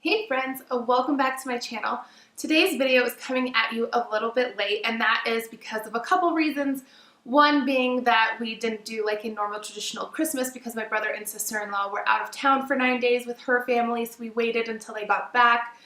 Hey friends, welcome back to my channel. Today's video is coming at you a little bit late, and that is because of a couple reasons. One being that we didn't do like a normal traditional Christmas because my brother and sister-in-law were out of town for 9 days with her family, so we waited until they got back.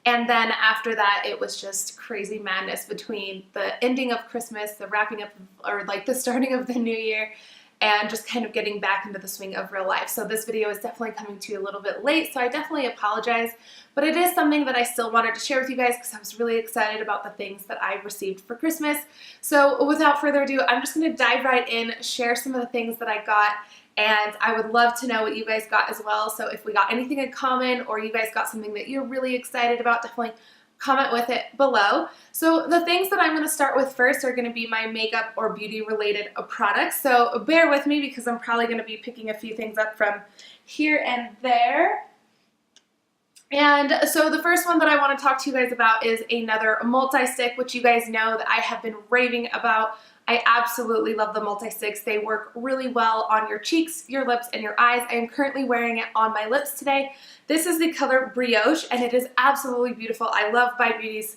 And then after that, it was just crazy madness between the ending of Christmas, the wrapping up, or like the starting of the new year, and just kind of getting back into the swing of real life. So this video is definitely coming to you a little bit late, so I definitely apologize. But it is something that I still wanted to share with you guys because I was really excited about the things that I received for Christmas. So without further ado, I'm just going to dive right in, share some of the things that I got, and I would love to know what you guys got as well. So if we got anything in common or you guys got something that you're really excited about, definitely comment with it below. So the things that I'm going to start with first are going to be my makeup or beauty related products. So bear with me because I'm probably going to be picking a few things up from here and there. And so the first one that I want to talk to you guys about is another multi-stick, which you guys know that I have been raving about. I absolutely love the multi-sticks. They work really well on your cheeks, your lips, and your eyes. I am currently wearing it on my lips today. This is the color Brioche, and it is absolutely beautiful. I love By Beauty's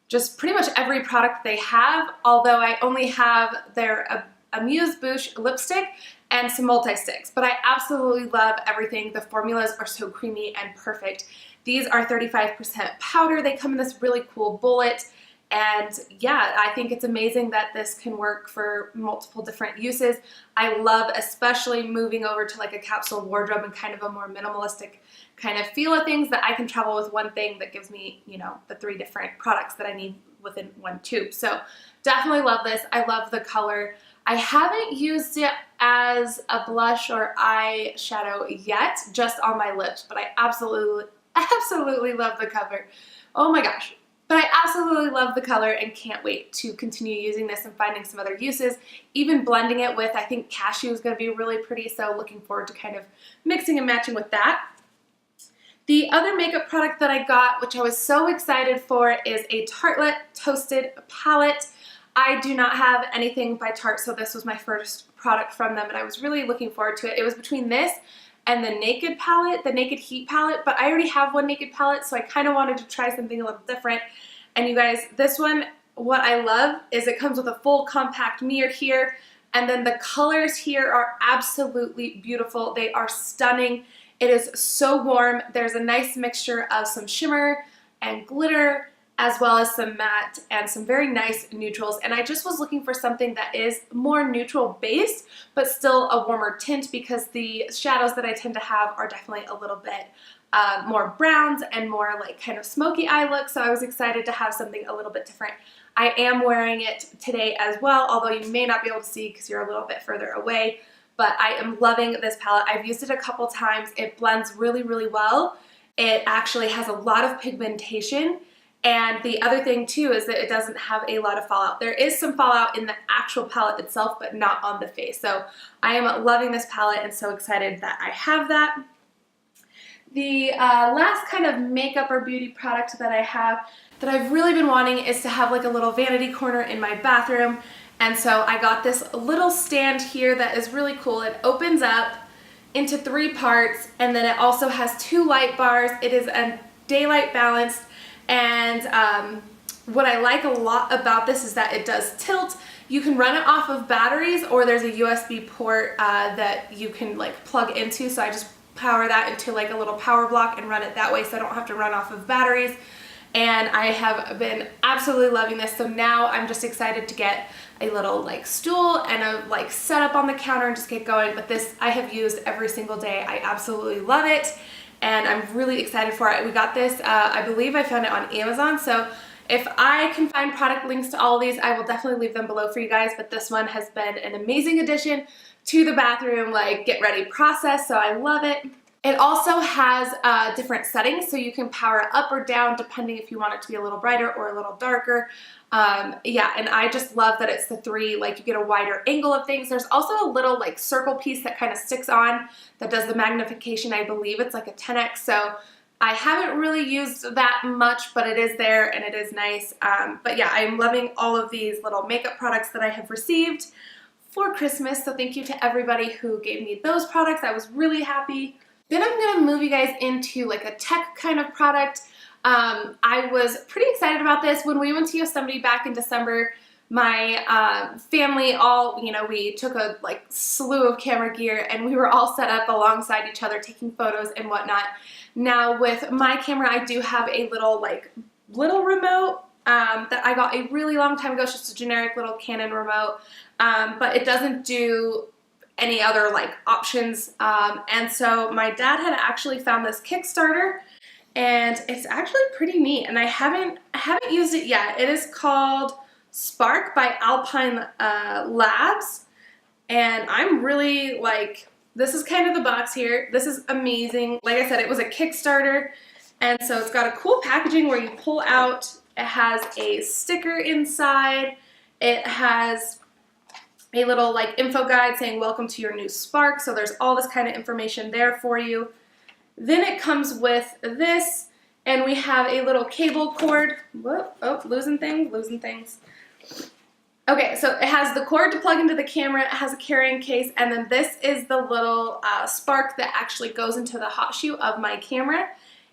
just pretty much every product they have, although I only have their Amuse Bouche lipstick and some multi-sticks. But I absolutely love everything. The formulas are so creamy and perfect. These are 35% powder. They come in this really cool bullet. And yeah, I think it's amazing that this can work for multiple different uses. I love especially moving over to like a capsule wardrobe and kind of a more minimalistic kind of feel of things, that I can travel with one thing that gives me, you know, the 3 different products that I need within one tube. So definitely love this. I love the color. I haven't used it as a blush or eyeshadow yet, just on my lips, but I absolutely love the cover. Oh my gosh. But I absolutely love the color and can't wait to continue using this and finding some other uses. Even blending it with, I think cashew is going to be really pretty, so looking forward to kind of mixing and matching with that. The other makeup product that I got, which I was so excited for, is a Tarte Toasted Palette. I do not have anything by Tarte, so this was my first product from them, and I was really looking forward to it. It was between this and the Naked palette, the Naked Heat palette, but I already have one Naked palette, so I kind of wanted to try something a little different. And you guys, this one, what I love is it comes with a full compact mirror here, and then the colors here are absolutely beautiful. They are stunning. It is so warm. There's a nice mixture of some shimmer and glitter, as well as some matte and some very nice neutrals. And I just was looking for something that is more neutral based, but still a warmer tint, because the shadows that I tend to have are definitely a little bit more browns and more like kind of smoky eye look. So I was excited to have something a little bit different. I am wearing it today as well, although you may not be able to see because you're a little bit further away. But I am loving this palette. I've used it a couple times. It blends really, really well. It actually has a lot of pigmentation. And the other thing too is that it doesn't have a lot of fallout. There is some fallout in the actual palette itself, but not on the face. So I am loving this palette and so excited that I have that. The last kind of makeup or beauty product that I have that I've really been wanting is to have like a little vanity corner in my bathroom. And so I got this little stand here that is really cool. It opens up into 3 parts, and then it also has 2 light bars. It is a daylight balanced. And what I like a lot about this is that it does tilt. You can run it off of batteries, or there's a USB port that you can like plug into. So I just power that into like a little power block and run it that way, so I don't have to run off of batteries. And I have been absolutely loving this. So now I'm just excited to get a little like stool and a like setup on the counter and just get going. But this I have used every single day. I absolutely love it. And I'm really excited for it. We got this, I believe I found it on Amazon, so if I can find product links to all of these, I will definitely leave them below for you guys, but this one has been an amazing addition to the bathroom, like, get ready process, so I love it. It also has different settings, so you can power it up or down depending if you want it to be a little brighter or a little darker. Yeah, and I just love that it's the 3, like you get a wider angle of things. There's also a little like circle piece that kind of sticks on that does the magnification. I believe it's like a 10x, so I haven't really used that much, but it is there and it is nice. But yeah, I'm loving all of these little makeup products that I have received for Christmas, so thank you to everybody who gave me those products. I was really happy. Then I'm gonna move you guys into like a tech kind of product. I was pretty excited about this. When we went to Yosemite back in December, my family all, we took a like slew of camera gear and we were all set up alongside each other taking photos and whatnot. Now with my camera, I do have a little remote that I got a really long time ago. It's just a generic little Canon remote, but it doesn't do any other like options. And so my dad had actually found this Kickstarter, and it's actually pretty neat. And I haven't used it yet. It is called Spark by Alpine Labs, and I'm really like, this is kind of the box here. This is amazing. Like I said, it was a Kickstarter, and so it's got a cool packaging where you pull out. It has a sticker inside. It has a little like info guide saying welcome to your new Spark. So there's all this kind of information there for you. Then it comes with this, and we have a little cable cord. Whoop, oh, losing things. Okay, so it has the cord to plug into the camera, it has a carrying case, and then this is the little spark that actually goes into the hot shoe of my camera.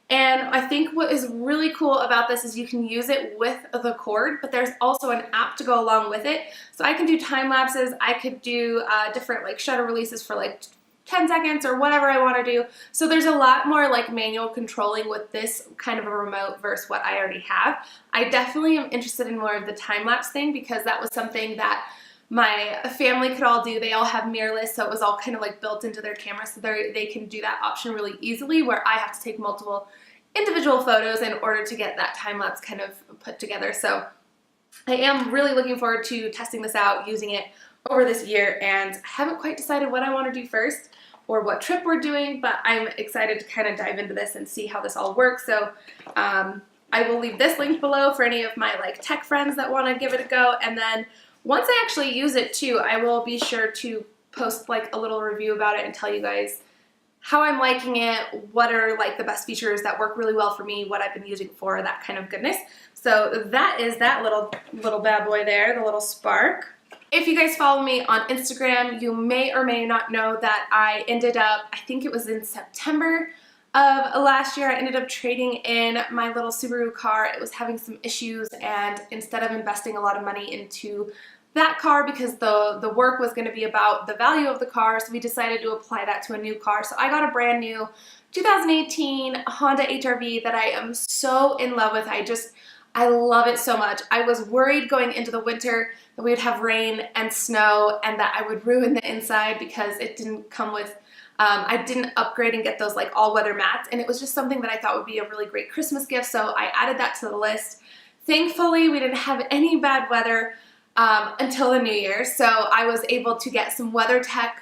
And I think what is really cool about this is you can use it with the cord, but there's also an app to go along with it. So I can do time lapses, I could do different like shutter releases for like 10 seconds or whatever I want to do. So there's a lot more like manual controlling with this kind of a remote versus what I already have. I definitely am interested in more of the time-lapse thing because that was something that my family could all do. They all have mirrorless, so it was all kind of like built into their camera, so they can do that option really easily, where I have to take multiple individual photos in order to get that time-lapse kind of put together. So I am really looking forward to testing this out, using it over this year, and I haven't quite decided what I want to do first or what trip we're doing, but I'm excited to kind of dive into this and see how this all works. So I will leave this link below for any of my like tech friends that want to give it a go, and then once I actually use it too, I will be sure to post like a little review about it and tell you guys how I'm liking it, what are like the best features that work really well for me, what I've been using for, that kind of goodness. So that is that little bad boy there, the little Spark. If you guys follow me on Instagram, you may or may not know that I ended up, I think it was in September of last year, I ended up trading in my little Subaru car. It was having some issues, and instead of investing a lot of money into that car because the work was going to be about the value of the car, so we decided to apply that to a new car. So I got a brand new 2018 Honda HR-V that I am so in love with. I love it so much. I was worried going into the winter that we would have rain and snow and that I would ruin the inside because it didn't come with, I didn't upgrade and get those like all-weather mats, and it was just something that I thought would be a really great Christmas gift, so I added that to the list. Thankfully, we didn't have any bad weather until the new year, so I was able to get some WeatherTech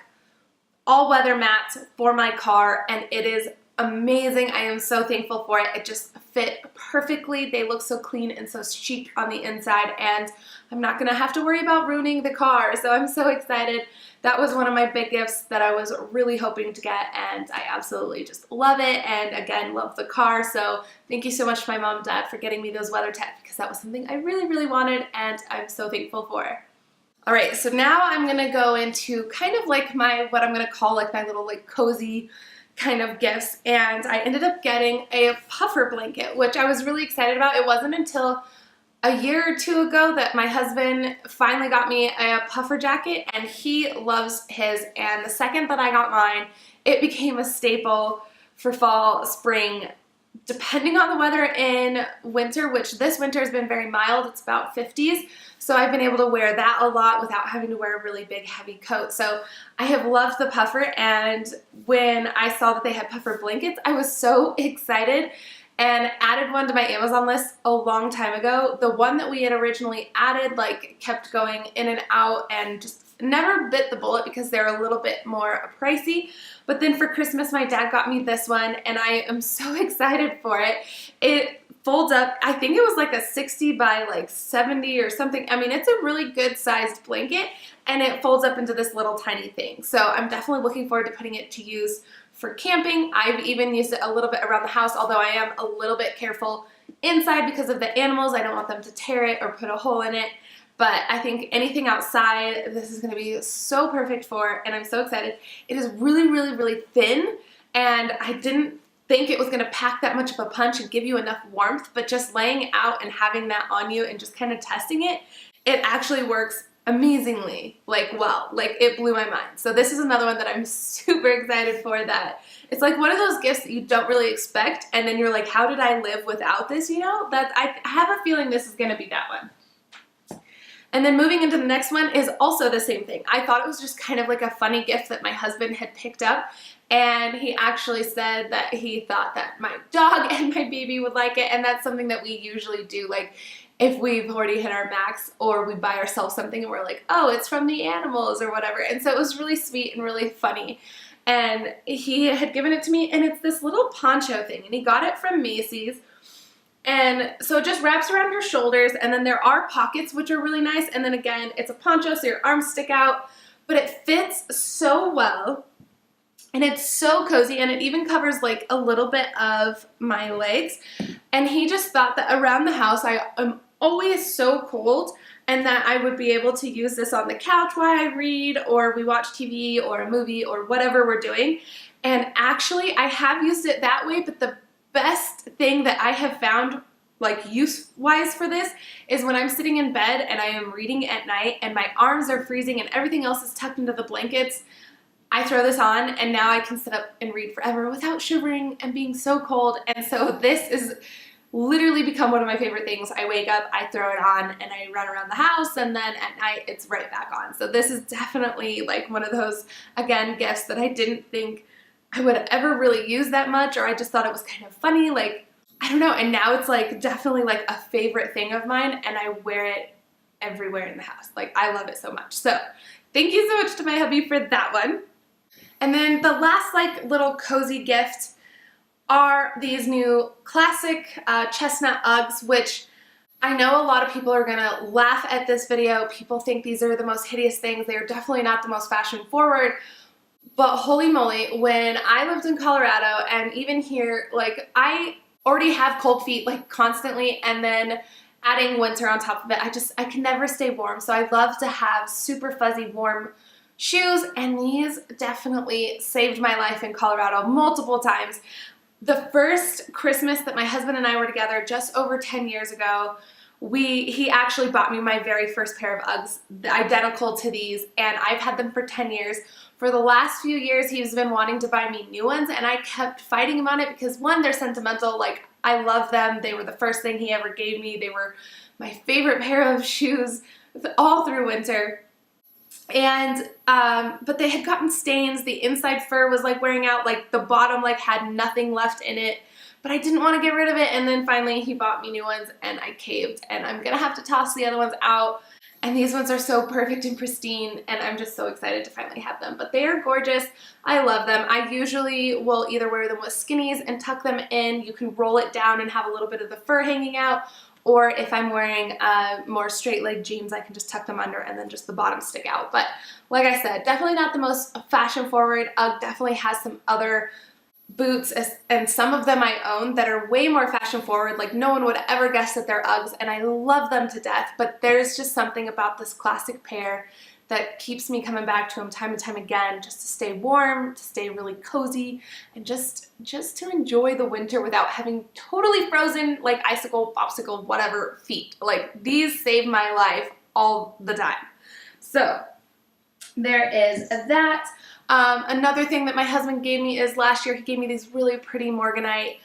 all-weather mats for my car, and it is amazing. I am so thankful for it. It just fit perfectly. They look so clean and so chic on the inside, and I'm not gonna have to worry about ruining the car, so I'm so excited. That was one of my big gifts that I was really hoping to get, and I absolutely just love it, and again, love the car. So thank you so much to my mom and dad for getting me those WeatherTech, because that was something I really, really wanted, and I'm so thankful for. All right, so now I'm gonna go into kind of like what I'm gonna call like my little like cozy kind of gifts, and I ended up getting a puffer blanket, which I was really excited about. It wasn't until a year or two ago that my husband finally got me a puffer jacket, and he loves his, and the second that I got mine, it became a staple for fall, spring, depending on the weather in winter, which this winter has been very mild. It's about 50s, so I've been able to wear that a lot without having to wear a really big heavy coat. So I have loved the puffer, and when I saw that they had puffer blankets, I was so excited and added one to my Amazon list a long time ago. The one that we had originally added like kept going in and out and just never bit the bullet because they're a little bit more pricey. But then for Christmas, my dad got me this one, and I am so excited for it. It folds up. I think it was like a 60 by like 70 or something. I mean, it's a really good sized blanket, and it folds up into this little tiny thing. So I'm definitely looking forward to putting it to use for camping. I've even used it a little bit around the house, although I am a little bit careful inside because of the animals. I don't want them to tear it or put a hole in it. But I think anything outside, this is going to be so perfect for, and I'm so excited. It is really, really, really thin, and I didn't think it was going to pack that much of a punch and give you enough warmth, but just laying it out and having that on you and just kind of testing it, it actually works amazingly, like, well, like, it blew my mind. So this is another one that I'm super excited for, that it's like one of those gifts that you don't really expect, and then you're like, how did I live without this, you know? That I have a feeling this is going to be that one. And then moving into the next one is also the same thing. I thought it was just kind of like a funny gift that my husband had picked up, and he actually said that he thought that my dog and my baby would like it, and that's something that we usually do, like if we've already hit our max or we buy ourselves something and we're like, oh, it's from the animals or whatever. And so it was really sweet and really funny. And he had given it to me, and it's this little poncho thing, and he got it from Macy's. And so it just wraps around your shoulders, and then there are pockets, which are really nice. And then again, it's a poncho, so your arms stick out, but it fits so well. And it's so cozy, and it even covers like a little bit of my legs. And he just thought that around the house, I am always so cold, and that I would be able to use this on the couch while I read, or we watch TV or a movie or whatever we're doing. And actually, I have used it that way, but the best thing that I have found, like use-wise for this, is when I'm sitting in bed and I am reading at night and my arms are freezing and everything else is tucked into the blankets. I throw this on, and now I can sit up and read forever without shivering and being so cold. And so this is literally become one of my favorite things. I wake up, I throw it on, and I run around the house, and then at night it's right back on. So this is definitely like one of those, again, gifts that I didn't think I would ever really use that much, or I just thought it was kind of funny, like, I don't know. And now it's like definitely like a favorite thing of mine, and I wear it everywhere in the house. Like, I love it so much. So thank you so much to my hubby for that one. And then the last like little cozy gift are these new classic chestnut Uggs, which I know a lot of people are gonna laugh at this video. People think these are the most hideous things. They are definitely not the most fashion forward, but holy moly, when I lived in Colorado, and even here, like, I already have cold feet like constantly, and then adding winter on top of it, I can never stay warm. So I love to have super fuzzy warm shoes, and these definitely saved my life in Colorado multiple times. The first Christmas that my husband and I were together, just over 10 years ago, he actually bought me my very first pair of Uggs, identical to these, and I've had them for 10 years. For the last few years, he's been wanting to buy me new ones, and I kept fighting him on it because, one, they're sentimental. Like, I love them. They were the first thing he ever gave me. They were my favorite pair of shoes all through winter. And but they had gotten stains. The inside fur was like wearing out, like the bottom like had nothing left in it, but I didn't want to get rid of it. And then finally he bought me new ones, and I caved, and I'm gonna have to toss the other ones out. And these ones are so perfect and pristine, and I'm just so excited to finally have them. But they are gorgeous. I love them. I usually will either wear them with skinnies and tuck them in. You can roll it down and have a little bit of the fur hanging out. Or if I'm wearing more straight leg jeans, I can just tuck them under and then just the bottom stick out. But like I said, definitely not the most fashion forward. Ugg definitely has some other boots, and some of them I own, that are way more fashion forward. Like, no one would ever guess that they're Uggs, and I love them to death. But there's just something about this classic pair that keeps me coming back to them time and time again, just to stay warm, to stay really cozy, and just to enjoy the winter without having totally frozen, like icicle, popsicle, whatever feet. Like, these save my life all the time. So there is that. Another thing that my husband gave me is last year he gave me these really pretty Morganite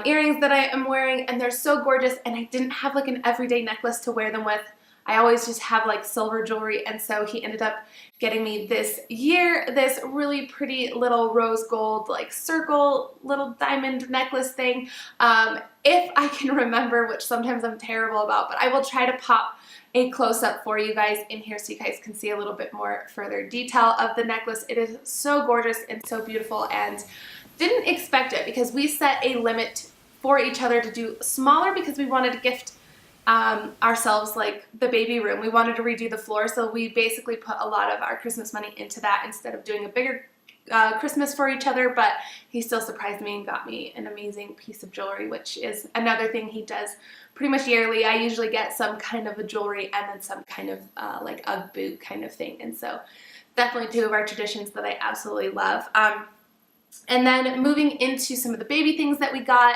earrings that I am wearing, and they're so gorgeous, and I didn't have like an everyday necklace to wear them with. I always just have like silver jewelry, and so he ended up getting me this year this really pretty little rose gold like circle little diamond necklace thing. If I can remember, which sometimes I'm terrible about, but I will try to pop a close-up for you guys in here so you guys can see a little bit more further detail of the necklace. It is so gorgeous and so beautiful, and didn't expect it because we set a limit for each other to do smaller because we wanted to gift ourselves like the baby room. We wanted to redo the floor, so we basically put a lot of our Christmas money into that instead of doing a bigger Christmas for each other. But he still surprised me and got me an amazing piece of jewelry, which is another thing he does pretty much yearly. I usually get some kind of a jewelry and then some kind of like Ugg boot kind of thing, and so definitely two of our traditions that I absolutely love. And then moving into some of the baby things that we got,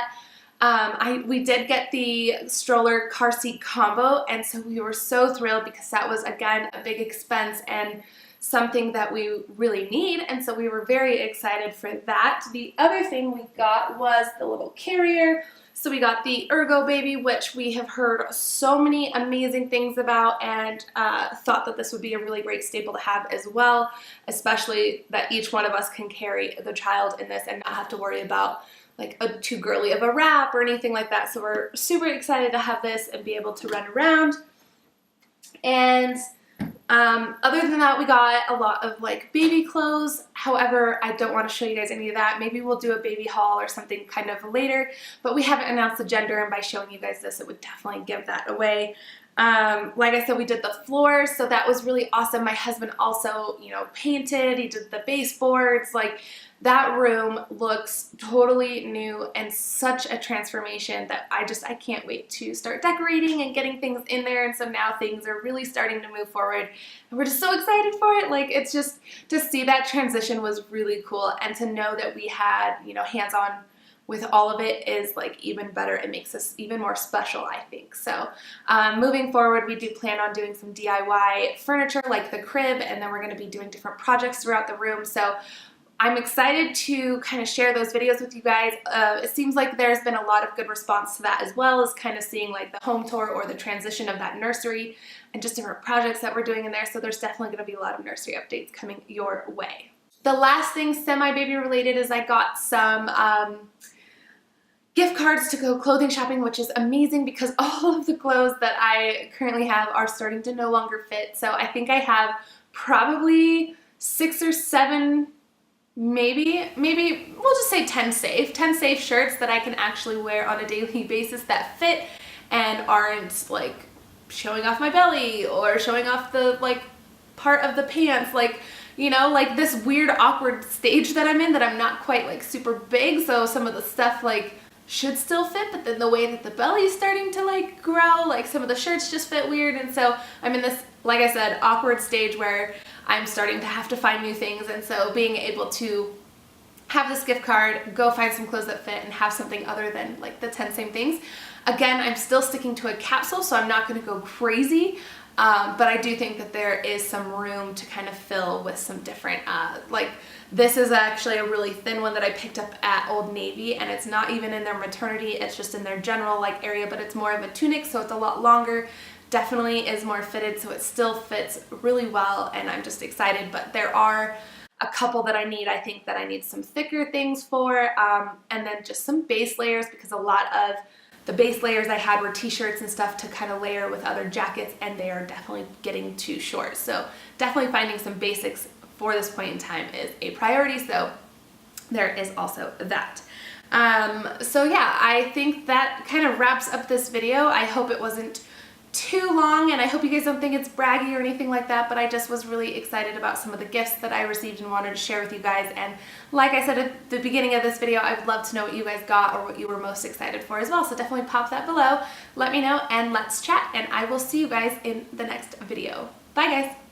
we did get the stroller car seat combo, and so we were so thrilled because that was, again, a big expense and something that we really need, and so we were very excited for that. The other thing we got was the little carrier. So we got the Ergo Baby, which we have heard so many amazing things about, and thought that this would be a really great staple to have as well, especially that each one of us can carry the child in this and not have to worry about like too girly of a wrap or anything like that. So we're super excited to have this and be able to run around. And other than that, we got a lot of like baby clothes. However, I don't want to show you guys any of that. Maybe we'll do a baby haul or something kind of later, but we haven't announced the gender, and by showing you guys this, it would definitely give that away. Like I said, we did the floor, so that was really awesome. My husband also, you know, painted, he did the baseboards. Like, that room looks totally new and such a transformation that I can't wait to start decorating and getting things in there. And so now things are really starting to move forward, and we're just so excited for it. Like, it's just, to see that transition was really cool, and to know that we had, you know, hands-on with all of it is like even better. It makes us even more special, I think. So moving forward, we do plan on doing some DIY furniture like the crib, and then we're going to be doing different projects throughout the room. So I'm excited to kind of share those videos with you guys. It seems like there's been a lot of good response to that, as well as kind of seeing like the home tour or the transition of that nursery and just different projects that we're doing in there. So there's definitely going to be a lot of nursery updates coming your way. The last thing semi-baby related is I got some gift cards to go clothing shopping, which is amazing because all of the clothes that I currently have are starting to no longer fit. So I think I have probably 6 or 7, maybe we'll just say 10 safe shirts that I can actually wear on a daily basis that fit and aren't like showing off my belly or showing off the like part of the pants, like, you know, like this weird awkward stage that I'm in, that I'm not quite like super big, so some of the stuff like should still fit, but then the way that the belly is starting to like grow, like some of the shirts just fit weird. And so I'm in this, like I said, awkward stage where I'm starting to have to find new things. And so being able to have this gift card, go find some clothes that fit, and have something other than like the 10 same things. Again, I'm still sticking to a capsule, so I'm not going to go crazy. But I do think that there is some room to kind of fill with some different, like this is actually a really thin one that I picked up at Old Navy, and it's not even in their maternity, it's just in their general like area, but it's more of a tunic, so it's a lot longer, definitely is more fitted, so it still fits really well, and I'm just excited. But there are a couple that I need. I think that I need some thicker things for, and then just some base layers, because a lot of the base layers I had were t-shirts and stuff to kind of layer with other jackets, and they are definitely getting too short. So definitely finding some basics for this point in time is a priority. So there is also that. So yeah, I think that kind of wraps up this video. I hope it wasn't too long, and I hope you guys don't think it's braggy or anything like that, but I just was really excited about some of the gifts that I received and wanted to share with you guys. And like I said at the beginning of this video, I would love to know what you guys got or what you were most excited for as well. So definitely pop that below, let me know, and let's chat, and I will see you guys in the next video. Bye guys.